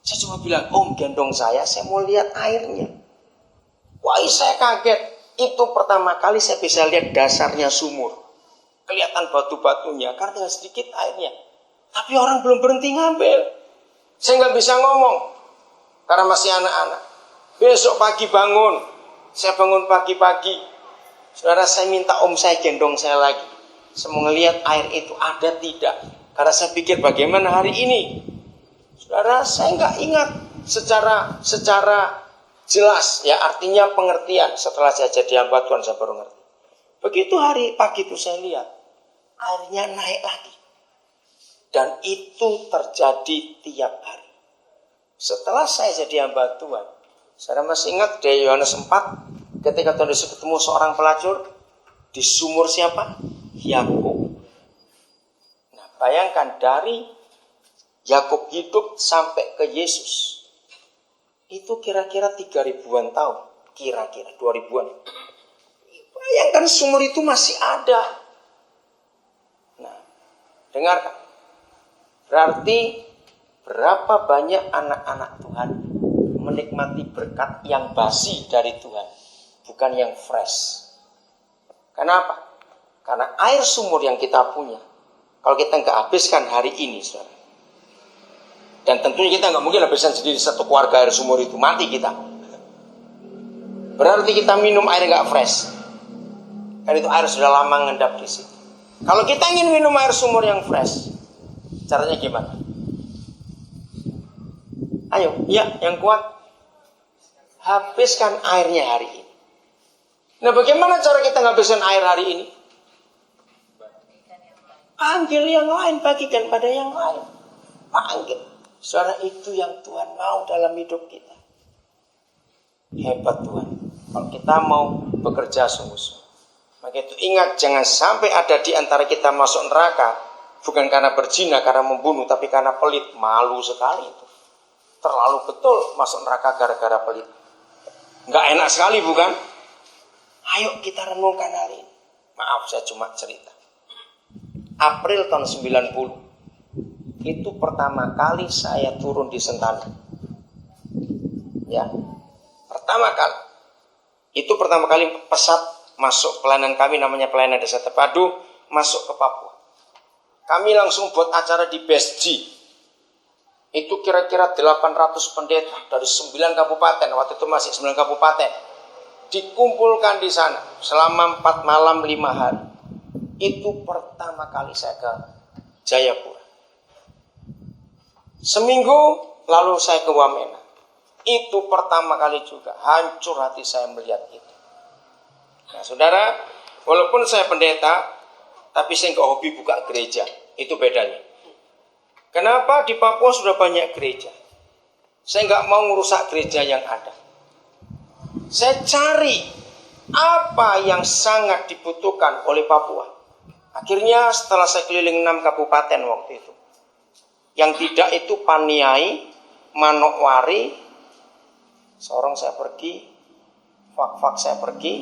Saya cuma bilang, Om gendong saya mau lihat airnya. Wah, saya kaget. Itu pertama kali saya bisa lihat dasarnya sumur. Kelihatan batu-batunya, karena tinggal sedikit airnya. Tapi orang belum berhenti ngambil. Saya nggak bisa ngomong, karena masih anak-anak. Besok pagi bangun, saya bangun pagi-pagi. Saudara, saya minta Om saya gendong saya lagi. Saya mau ngelihat air itu ada tidak. Karena saya pikir bagaimana hari ini. Saudara, saya nggak ingat secara jelas, ya artinya pengertian. Setelah saya jadi hamba Tuhan, saya baru ngerti. Begitu hari pagi itu saya lihat, airnya naik lagi. Dan itu terjadi tiap hari. Setelah saya jadi hamba Tuhan, saya masih ingat di Yohanes 4, ketika Tuhan Yesus ketemu seorang pelacur di sumur siapa? Yakub. Nah, bayangkan dari Yakub hidup sampai ke Yesus itu kira-kira 3.000-an tahun, kira-kira 2.000-an. Bayangkan sumur itu masih ada. Nah, dengarkan. Berarti berapa banyak anak-anak Tuhan menikmati berkat yang basi dari Tuhan, bukan yang fresh. Kenapa? Karena air sumur yang kita punya, kalau kita nggak habiskan hari ini, saudara, dan tentunya kita nggak mungkin habiskan sendiri satu keluarga air sumur itu, mati kita. Berarti kita minum air nggak fresh. Karena itu air sudah lama ngendap di situ. Kalau kita ingin minum air sumur yang fresh, caranya gimana? Ayo, ya, yang kuat. Habiskan airnya hari ini. Nah, bagaimana cara kita ngabiskan air hari ini? Panggil yang lain, bagikan pada yang lain. Panggil. Saudara, itu yang Tuhan mau dalam hidup kita. Hebat Tuhan. Kalau kita mau bekerja sungguh-sungguh. Maka itu ingat, jangan sampai ada di antara kita masuk neraka. Bukan karena berzina, karena membunuh, tapi karena pelit. Malu sekali itu. Terlalu betul masuk neraka gara-gara pelit. Nggak enak sekali, bukan? Ayo kita renungkan hari ini. Maaf, saya cuma cerita. April tahun 90. Itu pertama kali saya turun di Sentani. Ya, pertama kali. Itu pertama kali pesat masuk pelayanan kami, namanya pelayanan Desa Terpadu, masuk ke Papua. Kami langsung buat acara di BSG. Itu kira-kira 800 pendeta dari 9 kabupaten, waktu itu masih 9 kabupaten, dikumpulkan di sana selama 4 malam 5 hari. Itu pertama kali saya ke Jayapura. Seminggu lalu saya ke Wamena. Itu pertama kali juga. Hancur hati saya melihat itu. Nah, saudara, walaupun saya pendeta, tapi saya nggak hobi buka gereja. Itu bedanya. Kenapa? Di Papua sudah banyak gereja. Saya nggak mau merusak gereja yang ada. Saya cari apa yang sangat dibutuhkan oleh Papua. Akhirnya setelah saya keliling 6 kabupaten waktu itu, yang tidak itu Paniai, Manokwari, Sorong saya pergi, Fak-Fak saya pergi,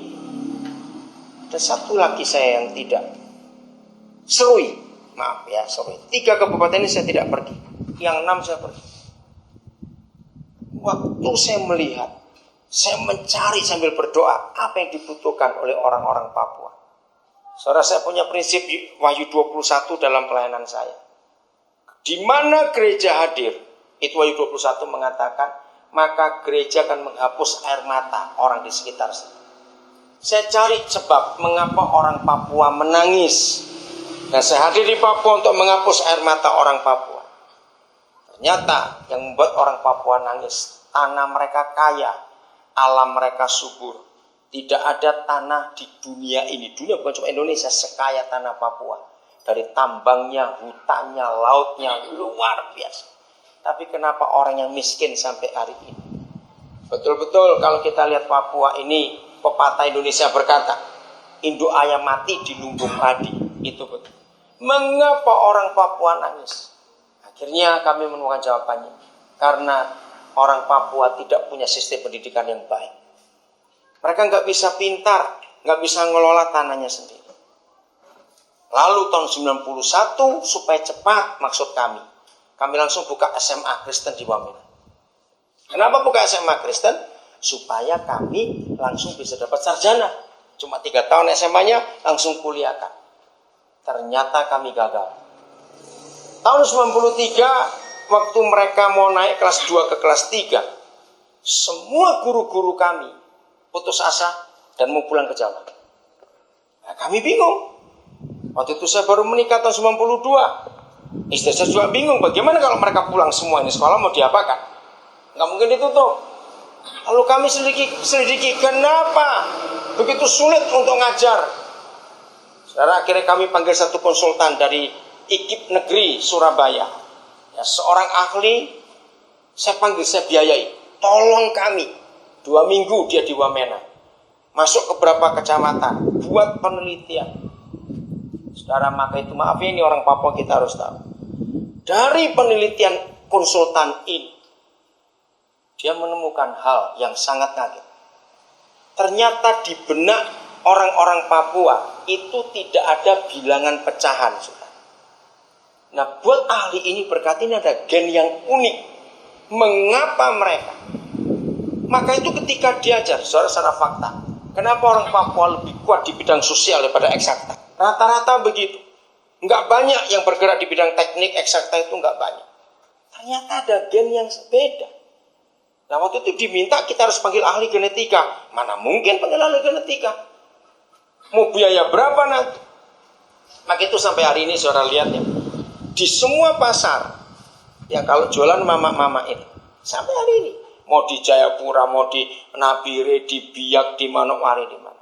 ada satu lagi saya yang tidak, Serui, maaf ya, Serui. 3 kabupaten ini saya tidak pergi, yang 6 saya pergi. Waktu saya melihat, saya mencari sambil berdoa apa yang dibutuhkan oleh orang-orang Papua. Saudara, saya punya prinsip Wahyu 21 dalam pelayanan saya. Di mana gereja hadir, itu Wahyu 21 mengatakan, maka gereja akan menghapus air mata orang di sekitar saya. Saya cari sebab mengapa orang Papua menangis. Dan saya hadir di Papua untuk menghapus air mata orang Papua. Ternyata yang membuat orang Papua nangis, tanah mereka kaya, alam mereka subur. Tidak ada tanah di dunia ini, dunia bukan cuma Indonesia, sekaya tanah Papua. Dari tambangnya, hutannya, lautnya, luar biasa. Tapi kenapa orang yang miskin sampai hari ini? Betul-betul kalau kita lihat Papua ini, pepatah Indonesia berkata, induk ayam mati di lumbung padi. Itu betul. Mengapa orang Papua nangis? Akhirnya kami menemukan jawabannya. Karena orang Papua tidak punya sistem pendidikan yang baik. Mereka nggak bisa pintar, nggak bisa ngelola tanahnya sendiri. Lalu tahun 91 supaya cepat maksud kami langsung buka SMA Kristen di Wamena. Kenapa buka SMA Kristen? Supaya kami langsung bisa dapat sarjana. Cuma 3 tahun SMA-nya langsung kuliahkan. Ternyata kami gagal. Tahun 93, waktu mereka mau naik kelas 2 ke kelas 3, semua guru-guru kami putus asa dan mau pulang ke Jawa. Nah, kami bingung. Waktu itu saya baru menikah tahun 92. Istri saya juga bingung, bagaimana kalau mereka pulang semua, ini sekolah mau diapakan? Nggak mungkin ditutup. Lalu kami selidiki kenapa begitu sulit untuk ngajar. Saudara, akhirnya kami panggil satu konsultan dari IKIP Negeri Surabaya. Ya, seorang ahli, saya panggil, saya biayai. Tolong kami, 2 minggu dia di Wamena. Masuk ke beberapa kecamatan, buat penelitian. Saudara, maka itu maaf ya, ini orang Papua kita harus tahu. Dari penelitian konsultan ini, dia menemukan hal yang sangat kaget. Ternyata di benak orang-orang Papua itu tidak ada bilangan pecahan. Saudara. Nah, buat ahli ini berkata ini ada gen yang unik. Mengapa mereka? Maka itu ketika diajar, saudara, secara fakta, kenapa orang Papua lebih kuat di bidang sosial daripada eksakta? Rata-rata begitu. Enggak banyak yang bergerak di bidang teknik, eksakta itu enggak banyak. Ternyata ada gen yang beda. Nah, waktu itu diminta kita harus panggil ahli genetika. Mana mungkin panggil ahli genetika? Mau biaya berapa nanti? Maka itu sampai hari ini saudara lihat ya. Di semua pasar, yang kalau jualan mama-mama ini, sampai hari ini. Mau di Jayapura, mau di Nabire, di Biak, di Manokwari, di mana.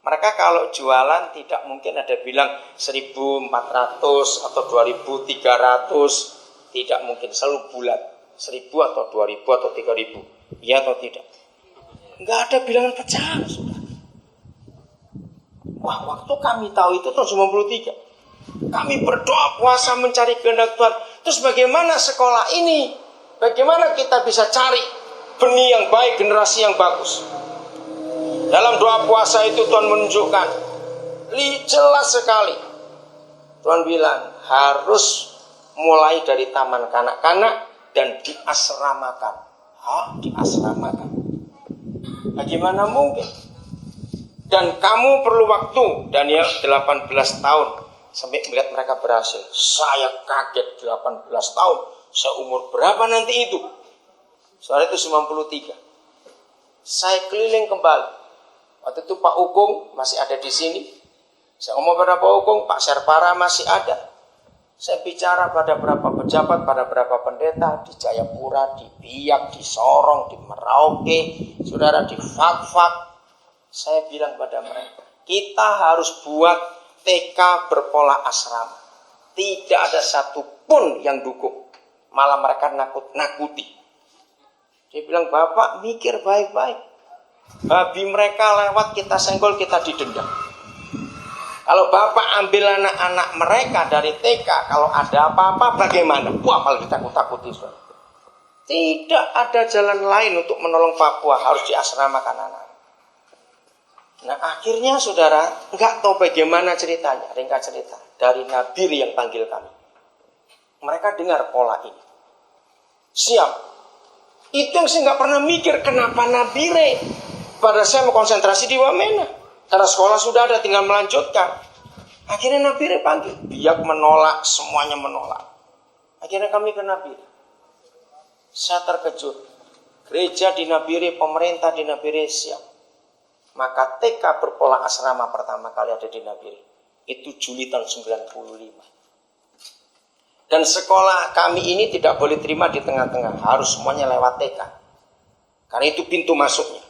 Mereka kalau jualan tidak mungkin ada bilang 1.400 atau 2.300. Tidak mungkin, selalu bulat. 1.000 atau 2.000 atau 3.000, iya atau tidak? Enggak ada bilangan pecahan, saudara. Wah, waktu kami tahu itu tahun 93, kami berdoa puasa mencari kehendak Tuhan. Terus bagaimana sekolah ini? Bagaimana kita bisa cari benih yang baik, generasi yang bagus? Dalam doa puasa itu Tuhan menunjukkan jelas sekali. Tuhan bilang harus mulai dari taman kanak-kanak dan diasramakan. Diasramakan. Bagaimana mungkin? Dan kamu perlu waktu. Daniel 18 tahun sampai melihat mereka berhasil. Saya kaget 18 tahun. Saya umur berapa nanti itu? Soalnya itu 93. Saya keliling kembali. Waktu itu Pak Ukung masih ada di sini. Saya ngomong pada Pak Ukung, Pak Serpara masih ada. Saya bicara pada beberapa pejabat, pada beberapa pendeta di Jayapura, di Biak, di Sorong, di Merauke, saudara, di Fak-Fak. Saya bilang pada mereka, kita harus buat TK berpola asrama. Tidak ada satupun yang dukung. Malah mereka nakuti. Dia bilang, Bapak mikir baik-baik. Babi mereka lewat, kita senggol, kita didenda. Kalau Bapak ambil anak-anak mereka dari TK, kalau ada apa-apa bagaimana? Wah, malah ditakut-takuti. Tidak ada jalan lain untuk menolong Papua, harus diasramakan anak. Nah, akhirnya saudara, nggak tahu bagaimana ceritanya, ringkas cerita. Dari Nabire yang panggil kami. Mereka dengar pola ini. Siap. Itu yang saya nggak pernah mikir, kenapa Nabire? Padahal saya mau konsentrasi di Wamena. Karena sekolah sudah ada, tinggal melanjutkan. Akhirnya Nabire panggil. Biak menolak, semuanya menolak. Akhirnya kami ke Nabire. Saya terkejut. Gereja di Nabire, pemerintah di Nabire siap. Maka TK berpola asrama pertama kali ada di Nabire. Itu Juli tahun 95. Dan sekolah kami ini tidak boleh terima di tengah-tengah. Harus semuanya lewat TK. Karena itu pintu masuknya.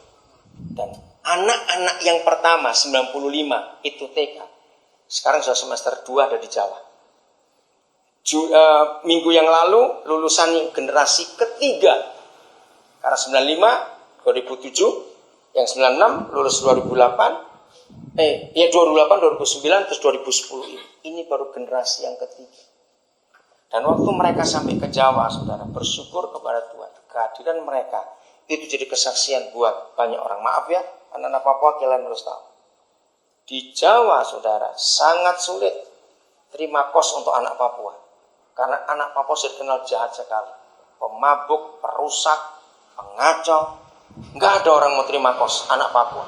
Dan anak-anak yang pertama 95 itu TK. Sekarang sudah semester 2 ada di Jawa. Minggu yang lalu lulusan generasi ketiga. Karena 95, 2007, yang 96 lulus 2008. 2008, 2009, terus 2010 ini. Ini baru generasi yang ketiga. Dan waktu mereka sampai ke Jawa, saudara, bersyukur kepada Tuhan. Kehadiran mereka itu jadi kesaksian buat banyak orang. Maaf ya, anak-anak Papua kalian harus tahu. Di Jawa, saudara, sangat sulit terima kos untuk anak Papua. Karena anak Papua sudah dikenal jahat sekali. Pemabuk, perusak, pengacau. Nggak ada orang mau terima kos anak Papua.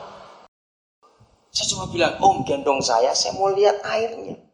Saya cuma bilang, Om gendong saya mau lihat airnya.